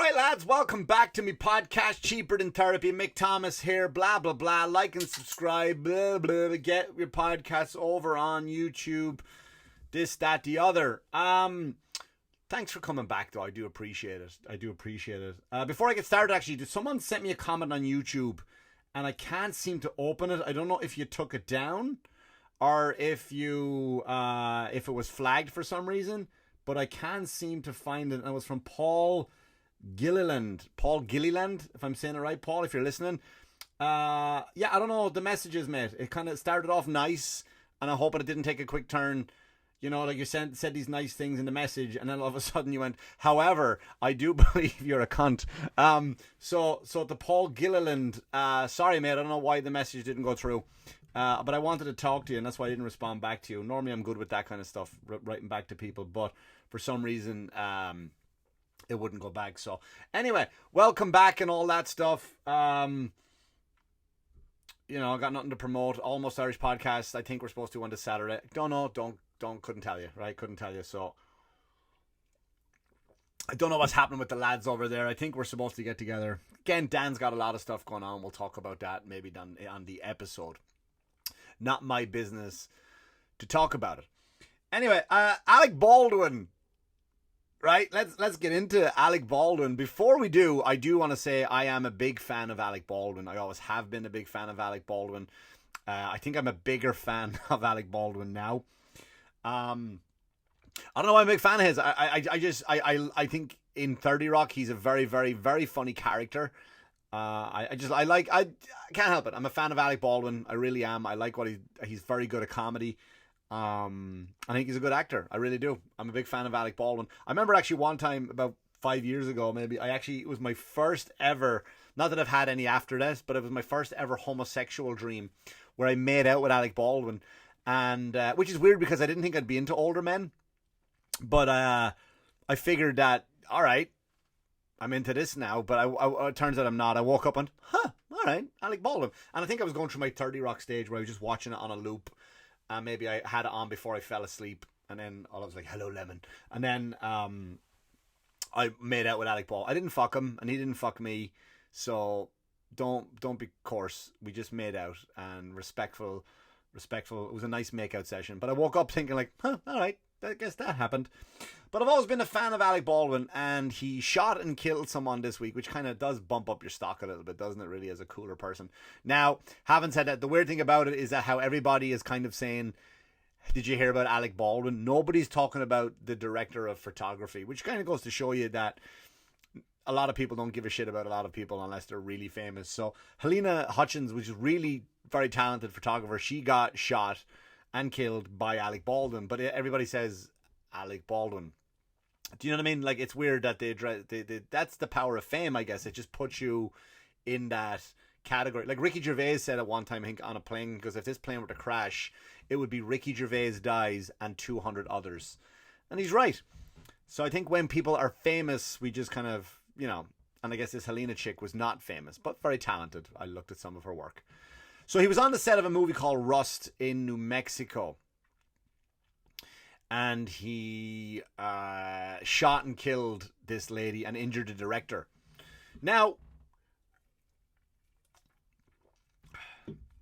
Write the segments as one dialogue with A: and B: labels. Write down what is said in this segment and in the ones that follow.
A: Alright lads, welcome back to me podcast, Cheaper Than Therapy. Mick Thomas here, blah blah blah, like and subscribe, blah blah, get your podcasts over on YouTube, this, that, the other. Thanks for coming back though, I do appreciate it. Before I get started, actually, someone sent me a comment on YouTube and I can't seem to open it. I don't know if you took it down or if it was flagged for some reason, but I can't seem to find it. And it was from Paul Gilliland, if I'm saying it right. Paul, if you're listening, I don't know the messages, mate. It kind of started off nice, and I hope it didn't take a quick turn. You know, like you said these nice things in the message, and then all of a sudden you went, however, I do believe you're a cunt. So the Paul Gilliland, sorry, mate, I don't know why the message didn't go through, but I wanted to talk to you, and that's why I didn't respond back to you. Normally I'm good with that kind of stuff, writing back to people, but for some reason, it wouldn't go back. So anyway, welcome back and all that stuff. I got nothing to promote. Almost Irish podcast. I think we're supposed to one this Saturday. Couldn't tell you, right? Couldn't tell you. So I don't know what's happening with the lads over there. I think we're supposed to get together. Again, Dan's got a lot of stuff going on. We'll talk about that maybe on the episode. Not my business to talk about it. Anyway, Alec Baldwin. Right, let's get into Alec Baldwin. Before we do, I do want to say I am a big fan of Alec Baldwin. I always have been a big fan of Alec Baldwin. I think I'm a bigger fan of Alec Baldwin now. I don't know why I'm a big fan of his. I think in 30 Rock he's a very, very, very funny character. I can't help it. I'm a fan of Alec Baldwin. I really am. I like what he's very good at comedy. I think he's a good actor. I really do. I'm a big fan of Alec Baldwin. I remember actually one time about 5 years ago, maybe, it was my first ever, not that I've had any after this, but it was my first ever homosexual dream where I made out with Alec Baldwin. And, which is weird because I didn't think I'd be into older men, but, I figured that, all right, I'm into this now, but it turns out I'm not. I woke up and, all right, Alec Baldwin. And I think I was going through my 30 Rock stage where I was just watching it on a loop. Maybe I had it on before I fell asleep, and then I was like, hello, lemon. And then I made out with Alec Baldwin. I didn't fuck him, and he didn't fuck me, so don't be coarse. We just made out, and respectful. It was a nice makeout session, but I woke up thinking like, all right, I guess that happened. But I've always been a fan of Alec Baldwin, and he shot and killed someone this week, which kind of does bump up your stock a little bit, doesn't it, really, as a cooler person. Now, having said that, the weird thing about it is that how everybody is kind of saying, did you hear about Alec Baldwin? Nobody's talking about the director of photography, which kind of goes to show you that a lot of people don't give a shit about a lot of people unless they're really famous. So Helena Hutchins, which is really very talented photographer, she got shot and killed by Alec Baldwin, but everybody says Alec Baldwin. Do you know what I mean? Like, it's weird that they that's the power of fame, I guess. It just puts you in that category. Like Ricky Gervais said at one time, I think, on a plane, because if this plane were to crash, it would be Ricky Gervais dies and 200 others. And he's right. So I think when people are famous, we just kind of, and I guess this Helena chick was not famous, but very talented. I looked at some of her work. So he was on the set of a movie called Rust in New Mexico. And he shot and killed this lady and injured the director. Now,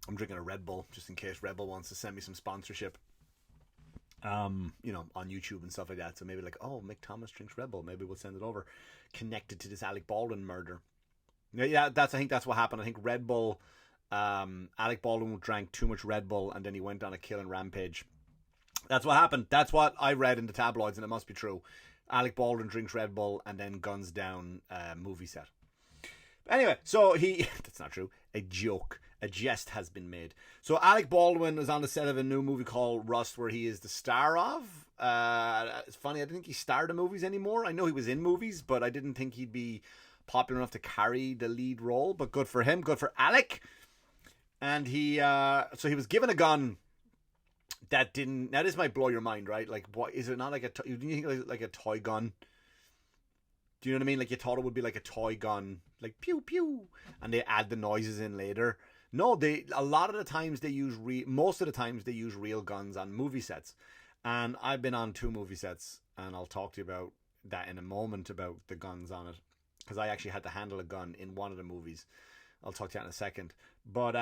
A: I'm drinking a Red Bull just in case Red Bull wants to send me some sponsorship. On YouTube and stuff like that. So maybe like, oh, Mick Thomas drinks Red Bull. Maybe we'll send it over. Connected to this Alec Baldwin murder. Yeah, I think that's what happened. I think Red Bull, Alec Baldwin drank too much Red Bull and then he went on a killing rampage. That's what happened. That's what I read in the tabloids, and it must be true. Alec Baldwin drinks Red Bull and then guns down a movie set. Anyway, so that's not true. A joke. A jest has been made. So Alec Baldwin is on the set of a new movie called Rust, where he is the star of. It's funny, I didn't think he starred in movies anymore. I know he was in movies, but I didn't think he'd be popular enough to carry the lead role. But good for him. Good for Alec. And he was given a gun that didn't. Now this might blow your mind, right? Like, what is it? Not like you think like a toy gun? Do you know what I mean? Like, you thought it would be like a toy gun, like pew pew, and they add the noises in later. No, most of the times they use real guns on movie sets. And I've been on 2 movie sets, and I'll talk to you about that in a moment, about the guns on it. because I actually had to handle a gun in one of the movies. I'll talk to that in a second. But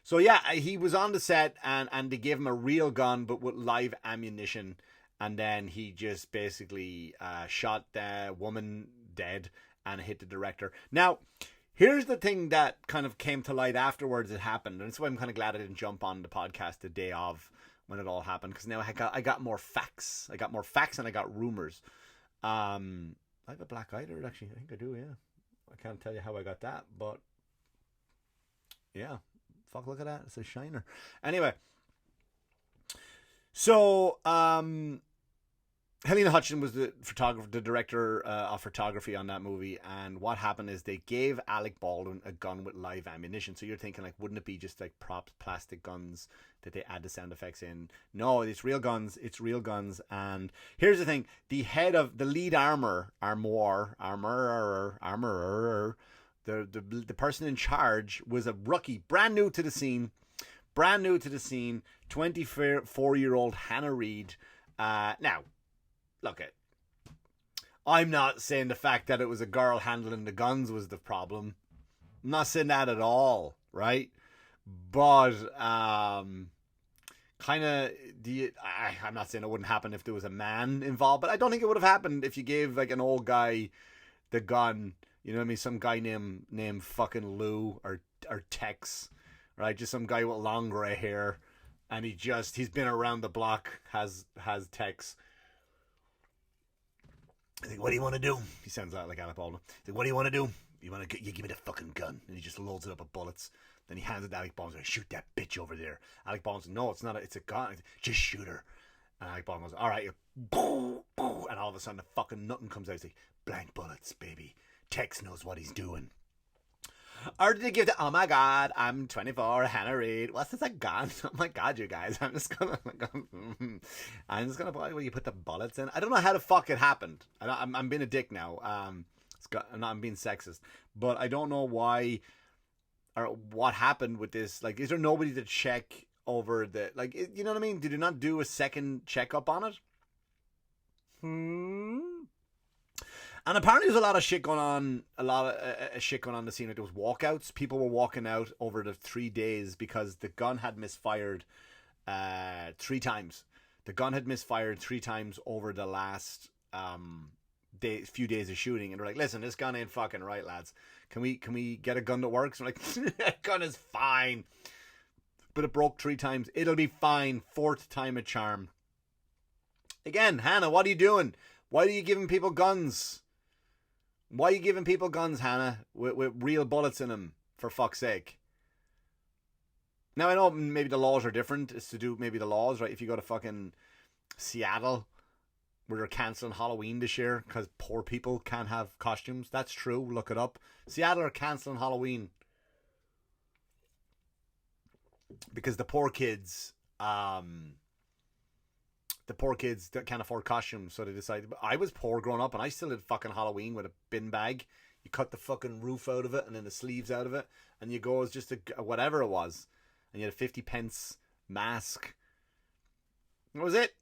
A: so yeah, he was on the set, and they gave him a real gun but with live ammunition, and then he just basically shot the woman dead and hit the director. Now, here's the thing that kind of came to light afterwards it happened, and that's why I'm kind of glad I didn't jump on the podcast the day of when it all happened, because now I got more facts. I got more facts and I got rumors. I have a black eye there, actually. I think I do, yeah. I can't tell you how I got that, but yeah. Fuck, look at that. It's a shiner. Anyway. So, Helena Hutchinson was the director of photography on that movie, and what happened is they gave Alec Baldwin a gun with live ammunition. So you're thinking, like, wouldn't it be just like props, plastic guns that they add the sound effects in? No, it's real guns. It's real guns. And here's the thing: the head of the lead armorer, the person in charge was a rookie, brand new to the scene, 24-year-old Hannah Reid. Now. Look, I'm not saying the fact that it was a girl handling the guns was the problem. I'm not saying that at all, right? But kind of, I'm not saying it wouldn't happen if there was a man involved, but I don't think it would have happened if you gave like an old guy the gun. You know what I mean? Some guy named fucking Lou or Tex, right? Just some guy with long gray hair, and he's been around the block, has Tex. I think, what do you want to do? He sounds like Alec Baldwin. He's like, what do you want to do? You give me the fucking gun. And he just loads it up with bullets. Then he hands it to Alec Baldwin. Like, shoot that bitch over there. Alec Baldwin says, no, it's not. It's a gun. Just shoot her. And Alec Baldwin goes, all right. And all of a sudden, the fucking nothing comes out. He's like, blank bullets, baby. Tex knows what he's doing. Or did they give oh my god, I'm 24, Hannah Reid. What's this, a gun? Oh my god, you guys. I'm just gonna where you put the bullets in. I don't know how the fuck it happened. I'm being a dick now. I'm being sexist. But I don't know why or what happened with this. Like, is there nobody to check over the, like, you know what I mean? Did you not do a second checkup on it? And apparently there's a lot of shit going on, shit going on in the scene. Like, there was walkouts. People were walking out over the 3 days because the gun had misfired 3 times. The gun had misfired 3 times over the last few days of shooting. And they're like, listen, this gun ain't fucking right, lads. Can we get a gun that works? And we're like, that gun is fine. But it broke 3 times. It'll be fine. 4th time a charm. Again, Hannah, what are you doing? Why are you giving people guns? Why are you giving people guns, Hannah, with real bullets in them, for fuck's sake? Now, I know maybe the laws are different. It's to do maybe the laws, right? If you go to fucking Seattle, where they're cancelling Halloween this year because poor people can't have costumes. That's true. Look it up. Seattle are cancelling Halloween because the poor kids that can't afford costumes, so they decided. I was poor growing up, and I still did fucking Halloween with a bin bag. You cut the fucking roof out of it, and then the sleeves out of it, and you go as just a whatever it was, and you had a 50 pence mask. That was it.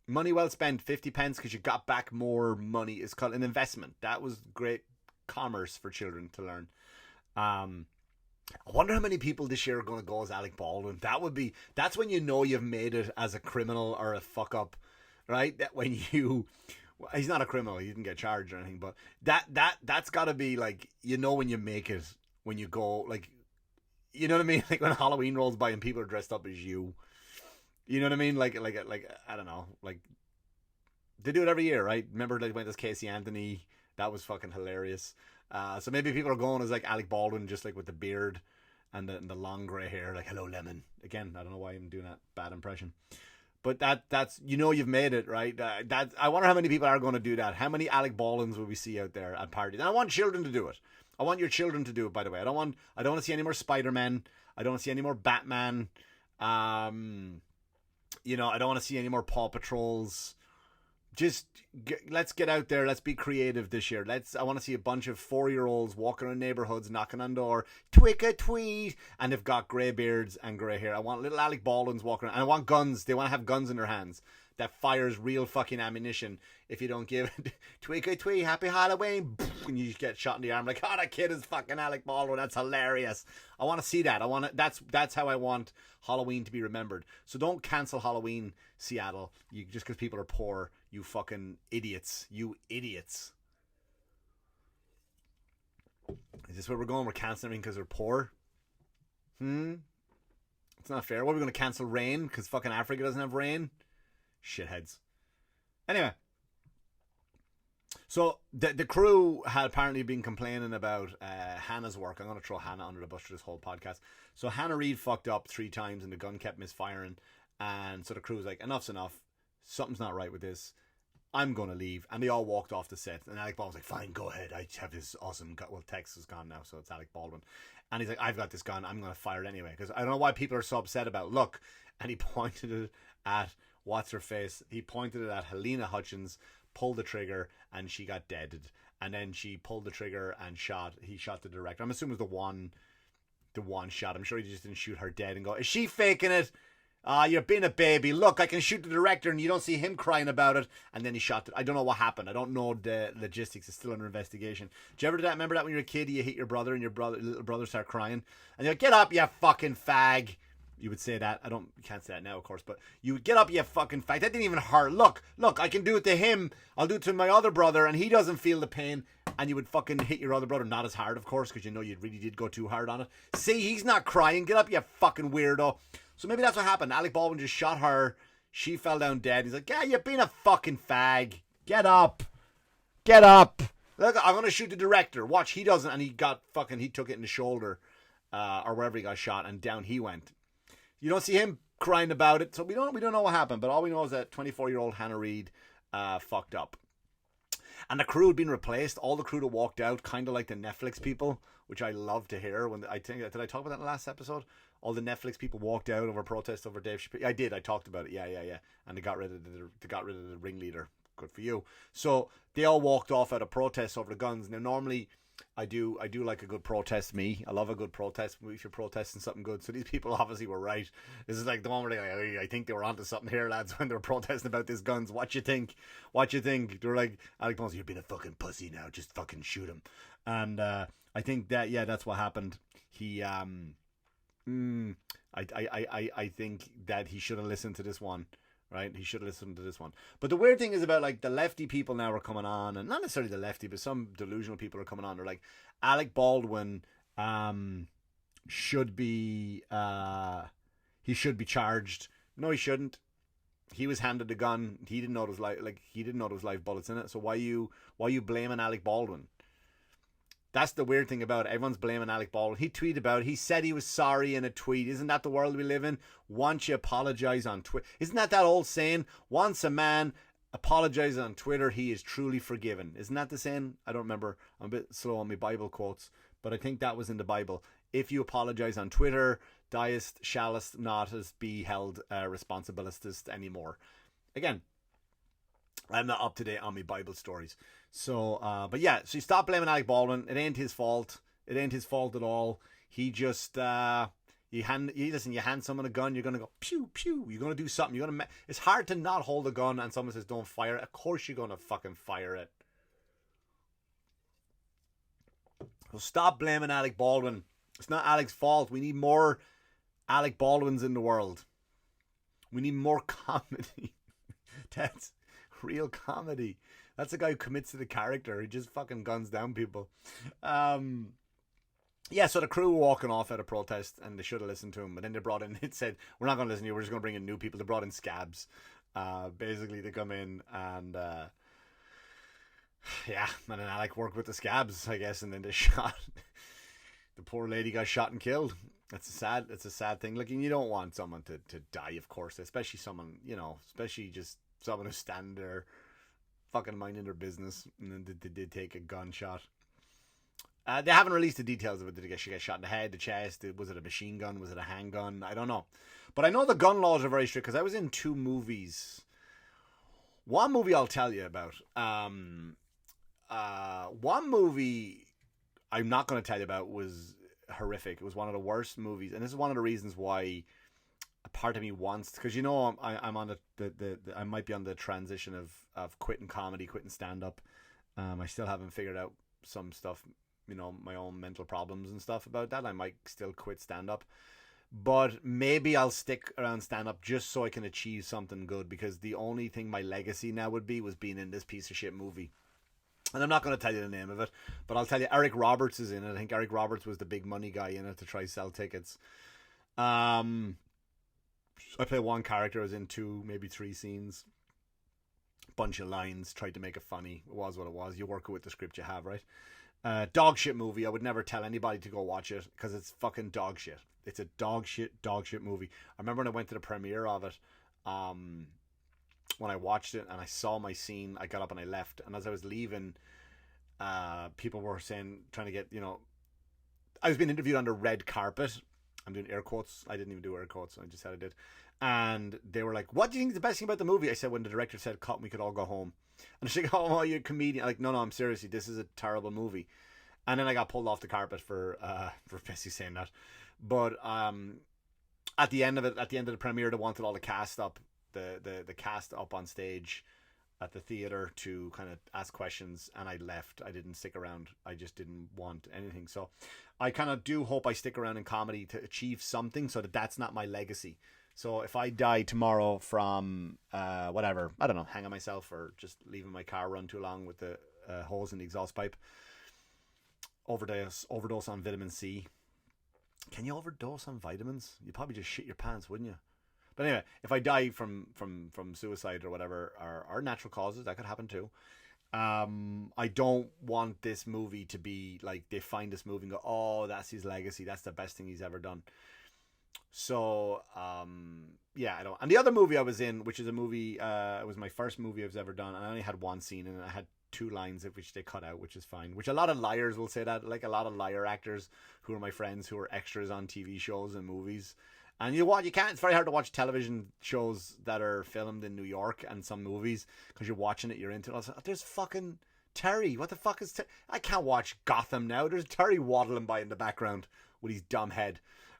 A: Money well spent, 50 pence, because you got back more money. It's called an investment. That was great commerce for children to learn. I wonder how many people this year are going to go as Alec Baldwin. That's when you know you've made it as a criminal or a fuck up, right? That when he's not a criminal, he didn't get charged or anything, but that's got to be like, you know, when you make it, when you go, like, you know what I mean? Like when Halloween rolls by and people are dressed up as you. You know what I mean? Like I don't know, like they do it every year, right? Remember they went as Casey Anthony? That was fucking hilarious. So maybe people are going as like Alec Baldwin, just like with the beard and the long grey hair, like hello lemon. Again, I don't know why I'm doing that bad impression, but that's, you know, you've made it, right? That I wonder how many people are going to do that. How many Alec Baldwins will we see out there at parties? And I want children to do it. I want your children to do it. By the way, I don't want to see any more Spider-Man. I don't want to see any more Batman. You know, I don't want to see any more Paw Patrols. Just let's get out there. Let's be creative this year. I want to see a bunch of 4-year-olds walking around neighborhoods, knocking on door, twick a tweet, and they've got grey beards and grey hair. I want little Alec Baldwins walking around, and I want guns. They want to have guns in their hands that fires real fucking ammunition. If you don't give it, twick a tweet, happy Halloween, and you get shot in the arm. Like, oh, that kid is fucking Alec Baldwin. That's hilarious. I want to see that. That's how I want Halloween to be remembered. So don't cancel Halloween, Seattle. Just because people are poor. You fucking idiots. You idiots. Is this where we're going? We're canceling because we're poor? It's not fair. What, are we going to cancel rain because fucking Africa doesn't have rain? Shitheads. Anyway. So the crew had apparently been complaining about Hannah's work. I'm going to throw Hannah under the bus for this whole podcast. So Hannah Reid fucked up 3 times and the gun kept misfiring. And so the crew was like, enough's enough. Something's not right with this. I'm going to leave. And they all walked off the set. And Alec Baldwin was like, fine, go ahead. I have this awesome gun. Well, Tex is gone now, so it's Alec Baldwin. And he's like, I've got this gun. I'm going to fire it anyway. Because I don't know why people are so upset about it. Look. And he pointed it at, what's her face? He pointed it at Helena Hutchins, pulled the trigger, and she got deaded. And then she pulled the trigger and he shot the director. I'm assuming it was the one shot. I'm sure he just didn't shoot her dead and go, is she faking it? You're being a baby. Look, I can shoot the director and you don't see him crying about it. And then he shot it. I don't know what happened. I don't know the logistics. It's still under investigation. Do you ever do that? Remember that when you were a kid, you hit your brother and your little brother start crying? And you're like, get up, you fucking fag. You would say that. You can't say that now, of course, but you would get up, you fucking fag. That didn't even hurt. Look, I can do it to him. I'll do it to my other brother and he doesn't feel the pain. And you would fucking hit your other brother. Not as hard, of course, because you know you really did go too hard on it. See, he's not crying. Get up, you fucking weirdo. So maybe that's what happened. Alec Baldwin just shot her. She fell down dead. He's like, yeah, you're being a fucking fag. Get up. Get up. Look, I'm going to shoot the director. Watch, he doesn't. And he took it in the shoulder or wherever he got shot and down he went. You don't see him crying about it. So we don't know what happened. But all we know is that 24-year-old Hannah Reid fucked up. And the crew had been replaced. All the crew that walked out, kind of like the Netflix people, which I love to hear. Did I talk about that in the last episode? All the Netflix people walked out over protest over Dave Chappelle. I did. I talked about it. Yeah. And they got rid of the ringleader. Good for you. So they all walked off out of protest over the guns. Now normally I do like a good protest. I love a good protest if you're protesting something good. So these people obviously were right. This is like the one where they're like, I think they were onto something here, lads, when they were protesting about these guns. What you think? They were like, Alec Baldwin, you're being a fucking pussy now. Just fucking shoot him. And I think that that's what happened. He I think that he should have listened to this one, right? He should have listened to this one. But the weird thing is about like the lefty people now are coming on, and not necessarily the lefty, but some delusional people are coming on. They're like, Alec Baldwin should be he should be charged. No, he shouldn't. He was handed the gun. He didn't know it was live bullets in it. So why you blaming Alec Baldwin? That's the weird thing about it. Everyone's blaming Alec Baldwin. He tweeted about it. He said he was sorry in a tweet. Isn't that the world we live in? Once you apologize on Twitter. Isn't that old saying? Once a man apologizes on Twitter, he is truly forgiven. Isn't that the saying? I don't remember. I'm a bit slow on my Bible quotes, but I think that was in the Bible. If you apologize on Twitter, diest, shallest not as be held responsibilist anymore. Again, I'm not up to date on my Bible stories. So, but yeah, so you stop blaming Alec Baldwin. It ain't his fault. It ain't his fault at all. He just, you hand someone a gun, you're going to go pew, pew. You're going to do something. It's hard to not hold a gun and someone says don't fire it. Of course you're going to fucking fire it. So stop blaming Alec Baldwin. It's not Alec's fault. We need more Alec Baldwins in the world. We need more comedy. That's real comedy. That's a guy who commits to the character. He just fucking guns down people. Yeah, so the crew were walking off at a protest and they should have listened to him. But then they brought in, it said, we're not going to listen to you. We're just going to bring in new people. They brought in scabs. Basically, they come in and, yeah, and then Alec worked with the scabs, I guess. And then they shot. The poor lady got shot and killed. It's a sad thing. Like, you don't want someone to die, of course. Especially someone, especially just someone who's standing there fucking minding their business, and then they did take a gunshot. They haven't released the details of it. Did she get shot in the head, the chest? Was it a machine gun? Was it a handgun? I don't know. But I know the gun laws are very strict because I was in 2 movies. One movie I'll tell you about. One movie I'm not going to tell you about was horrific. It was one of the worst movies, and this is one of the reasons why a part of me wants, because I'm on I might be on the transition of quitting comedy, quitting stand up. I still haven't figured out some stuff, you know, my own mental problems and stuff about that, I might still quit stand-up. But maybe I'll stick around stand-up just so I can achieve something good, because the only thing my legacy now would be was being in this piece of shit movie. And I'm not going to tell you the name of it, but I'll tell you Eric Roberts is in it. I think Eric Roberts was the big money guy in it to try sell tickets. I play one character. I was in 2, maybe 3 scenes. Bunch of lines. Tried to make it funny. It was what it was. You work with the script you have, right? Dog shit movie. I would never tell anybody to go watch it because it's fucking dog shit. It's a dog shit movie. I remember when I went to the premiere of it, when I watched it and I saw my scene, I got up and I left. And as I was leaving, people were saying, trying to get, you know, I was being interviewed on the red carpet. I'm doing air quotes. I didn't even do air quotes. I just said I did. And they were like, what do you think is the best thing about the movie? I said, when the director said, cut, we could all go home. And she's like, oh, you're a comedian. I'm like, no, I'm seriously, this is a terrible movie. And then I got pulled off the carpet for basically saying that. But at the end of the premiere, they wanted all the cast up, the cast up on stage at the theater to kind of ask questions, and I left. I didn't stick around. I just didn't want anything. So I kind of do hope I stick around in comedy to achieve something, so that's not my legacy. So if I die tomorrow from whatever, I don't know, hanging myself or just leaving my car run too long with the hose in the exhaust pipe, overdose on vitamin C. Can you overdose on vitamins? You'd probably just shit your pants, wouldn't you? But anyway, if I die from suicide or whatever, or natural causes, that could happen too. I don't want this movie to be like they find this movie and go, oh, that's his legacy. That's the best thing he's ever done. So, yeah, I don't. And the other movie I was in, which is a movie, it was my first movie I've ever done, and I only had one scene, and I had 2 lines of which they cut out, which is fine. Which a lot of liars will say that, like a lot of liar actors who are my friends who are extras on TV shows and movies. And you know what? You can't. It's very hard to watch television shows that are filmed in New York and some movies because you're watching it, you're into it. I was like, oh, there's fucking Terry. What the fuck is Terry? I can't watch Gotham now. There's Terry waddling by in the background with his dumb head.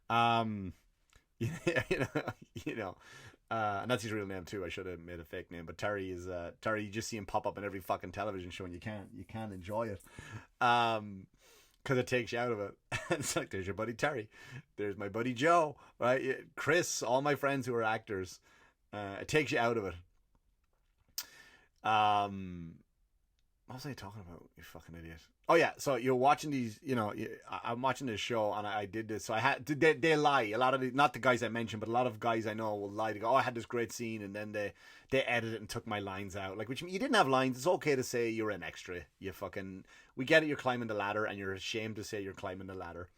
A: You know. And that's his real name too. I should have made a fake name, but Terry is Terry. You just see him pop up in every fucking television show, and you can't enjoy it, because it takes you out of it. It's like, there's your buddy Terry, there's my buddy Joe, right? Chris, all my friends who are actors. It takes you out of it. What was I talking about? You fucking idiot. Oh yeah, so you're watching these, you know, I'm watching this show, and I did this, so I had, they lie, a lot of the, not the guys I mentioned, but a lot of guys I know will lie to go, oh, I had this great scene, and then they edited it and took my lines out, like, which, you didn't have lines, it's okay to say you're an extra, we get it, you're climbing the ladder, and you're ashamed to say you're climbing the ladder,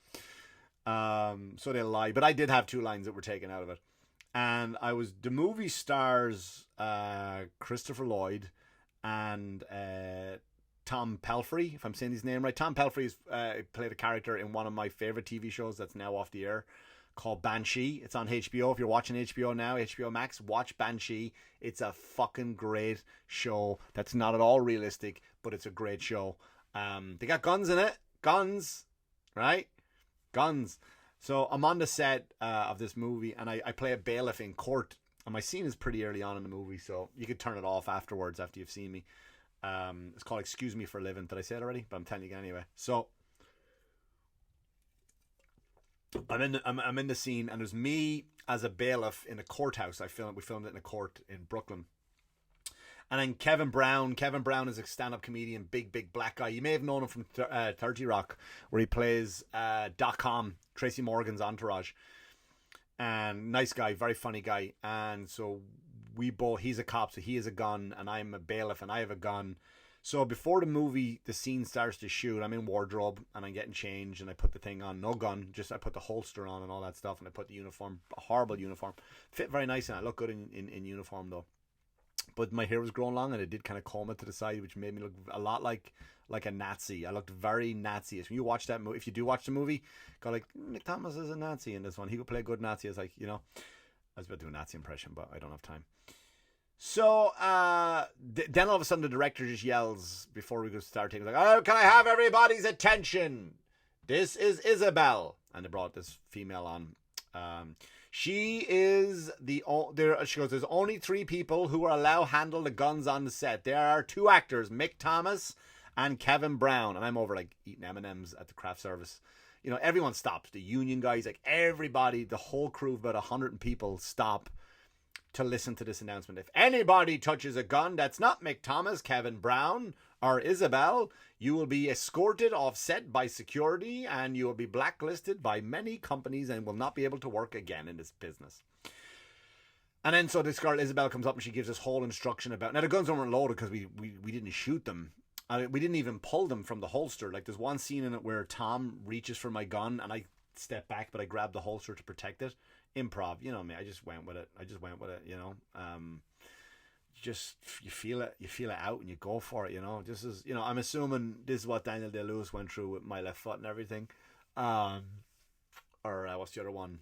A: so they lie, but I did have 2 lines that were taken out of it, and the movie stars, Christopher Lloyd, and, Tom Pelphrey, if I'm saying his name right. Tom Pelphrey played a character in one of my favorite TV shows that's now off the air called Banshee. It's on HBO. If you're watching HBO now, HBO Max, watch Banshee. It's a fucking great show that's not at all realistic, but it's a great show. They got guns in it. Guns, right? Guns. So I'm on the set of this movie, and I play a bailiff in court. And my scene is pretty early on in the movie, so you could turn it off afterwards after you've seen me. It's called Excuse Me for a Living. Did I say it already? But I'm telling you again anyway. So I'm in the scene, and there's me as a bailiff in a courthouse. We filmed it in a court in Brooklyn. And then Kevin Brown is a stand-up comedian, big black guy. You may have known him from 30 Rock, where he plays .com, Tracy Morgan's entourage. And nice guy, very funny guy. And so he's a cop, so he has a gun, and I'm a bailiff, and I have a gun. So before the scene starts to shoot, I'm in wardrobe, and I'm getting changed, and I put the thing on, no gun, just I put the holster on and all that stuff, and I put the uniform, a horrible uniform, fit very nice, and I look good in uniform though. But my hair was growing long, and it did kind of comb it to the side, which made me look a lot like a Nazi. I looked very Nazi-ish. When you watch that movie, if you do watch the movie, go like, Mick Thomas is a Nazi in this one. He could play a good Nazi. I was like, I was about to do a Nazi impression, but I don't have time. So then all of a sudden the director just yells before we go start taking, like, oh, can I have everybody's attention? This is Isabel. And they brought this female on. She is she goes, there's only 3 people who are allowed to handle the guns on the set. There are 2 actors, Mick Thomas and Kevin Brown. And I'm over like eating M&Ms at the craft service. You know, everyone stops. The union guys, like everybody, the whole crew of about 100 people stop to listen to this announcement. If anybody touches a gun that's not Mick Thomas, Kevin Brown, or Isabel, you will be escorted offset by security and you will be blacklisted by many companies and will not be able to work again in this business. And then so this girl Isabel comes up and she gives us whole instruction about, now the guns weren't loaded because we didn't shoot them. We didn't even pull them from the holster. Like there's one scene in it where Tom reaches for my gun and I step back, but I grab the holster to protect it. Improv, you know me. I just went with it. You know. You feel it out and you go for it. You know. This is, you know, I'm assuming this is what Daniel Day-Lewis went through with My Left Foot and everything. Or what's the other one?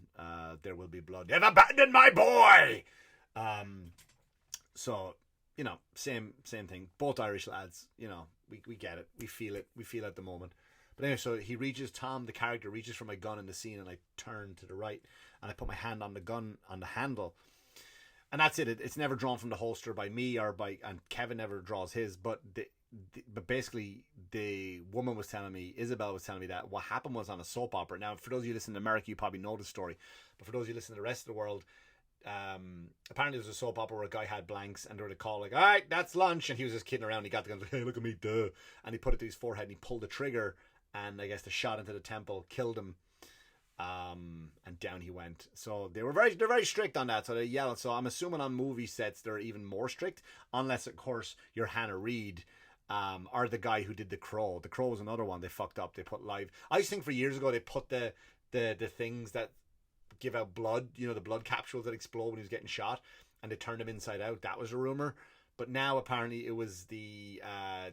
A: There Will Be Blood. They've abandoned my boy. So you know, same thing. Both Irish lads. You know, we get it. We feel it. We feel it at the moment. But anyway, so he reaches, Tom, the character, reaches for my gun in the scene, and I turn to the right, and I put my hand on the gun, on the handle. And that's it. It's never drawn from the holster by me and Kevin never draws his, but basically the woman was telling me, Isabel was telling me that what happened was on a soap opera. Now, for those of you listening to America, you probably know the story, but for those of you listening to the rest of the world, apparently there was a soap opera where a guy had blanks and they were to call like, all right, that's lunch, and he was just kidding around. He got the gun, like, hey, look at me, duh, and he put it to his forehead and he pulled the trigger. And I guess the shot into the temple killed him, and down he went. So they're very strict on that. So they yell. So I'm assuming on movie sets they're even more strict, unless of course you're Hannah Reid, or the guy who did The Crow. The Crow was another one they fucked up. They put live. I used to think for years ago they put the things that give out blood. You know, the blood capsules that explode when he was getting shot, and they turned him inside out. That was a rumor. But now apparently it was they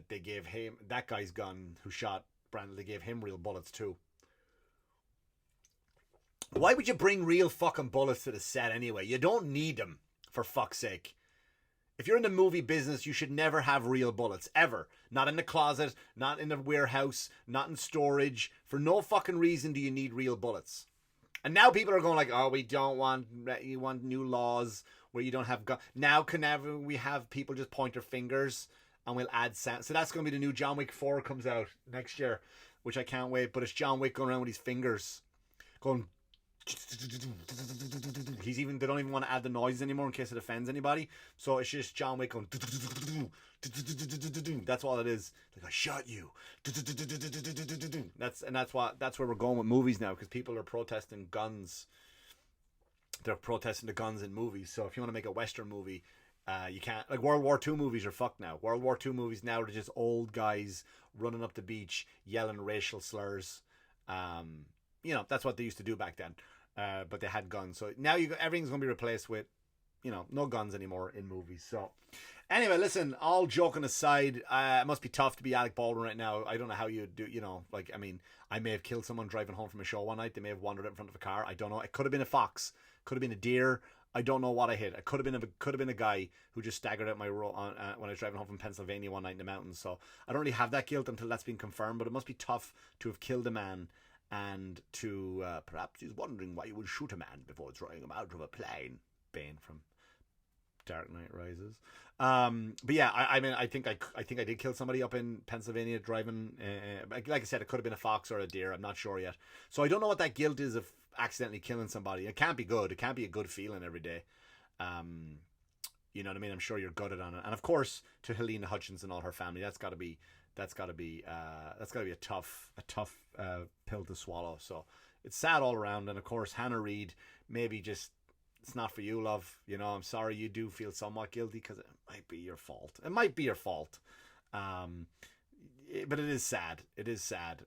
A: gave him, that guy's gun who shot Brandon, they gave him real bullets too. Why would you bring real fucking bullets to the set anyway? You don't need them, for fuck's sake. If you're in the movie business, you should never have real bullets, ever. Not in the closet, not in the warehouse, not in storage. For no fucking reason do you need real bullets. And now people are going like, oh, you want new laws where you don't have guns. Now we have people just point their fingers and we'll add sound. So that's going to be the new John Wick 4 comes out next year, which I can't wait. But it's John Wick going around with his fingers, going. They don't even want to add the noise anymore in case it offends anybody. So it's just John Wick going. That's all it is. Like, I shot you. That's where we're going with movies now, because people are protesting guns. They're protesting the guns in movies. So if you want to make a Western movie, you can't. Like World War II movies are fucked now. World War II movies now are just old guys running up the beach yelling racial slurs. You know, that's what they used to do back then. But they had guns. So now everything's going to be replaced with, you know, no guns anymore in movies. So anyway, listen, all joking aside, it must be tough to be Alec Baldwin right now. I don't know how you do, you know, like, I mean, I may have killed someone driving home from a show one night. They may have wandered in front of a car. I don't know. It could have been a fox. Could have been a deer. I don't know what I hit. It could have been a guy who just staggered out my road when I was driving home from Pennsylvania one night in the mountains. So I don't really have that guilt until that's been confirmed. But it must be tough to have killed a man and to perhaps he's wondering why you would shoot a man before throwing him out of a plane. Bane from Dark Knight Rises. But yeah, I mean, I think I did kill somebody up in Pennsylvania driving. Like I said, it could have been a fox or a deer. I'm not sure yet. So I don't know what that guilt is of accidentally killing somebody. It can't be good. It can't be a good feeling every day. You know what I mean? I'm sure you're gutted on it. And of course, to Helena Hutchins and all her family, that's got to be a tough pill to swallow. So it's sad all around. And of course, Hannah Reid, maybe just, it's not for you, love. You know, I'm sorry you do feel somewhat guilty because it might be your fault. It might be your fault. But it is sad. It is sad.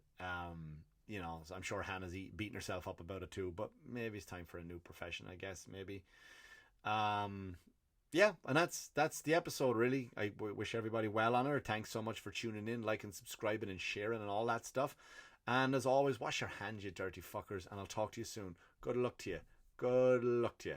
A: You know, so I'm sure Hannah's beating herself up about it too. But maybe it's time for a new profession, I guess. Maybe. Yeah, and that's the episode, really. I wish everybody well on her. Thanks so much for tuning in, liking, subscribing, and sharing, and all that stuff. And as always, wash your hands, you dirty fuckers, and I'll talk to you soon. Good luck to you. Good luck to you.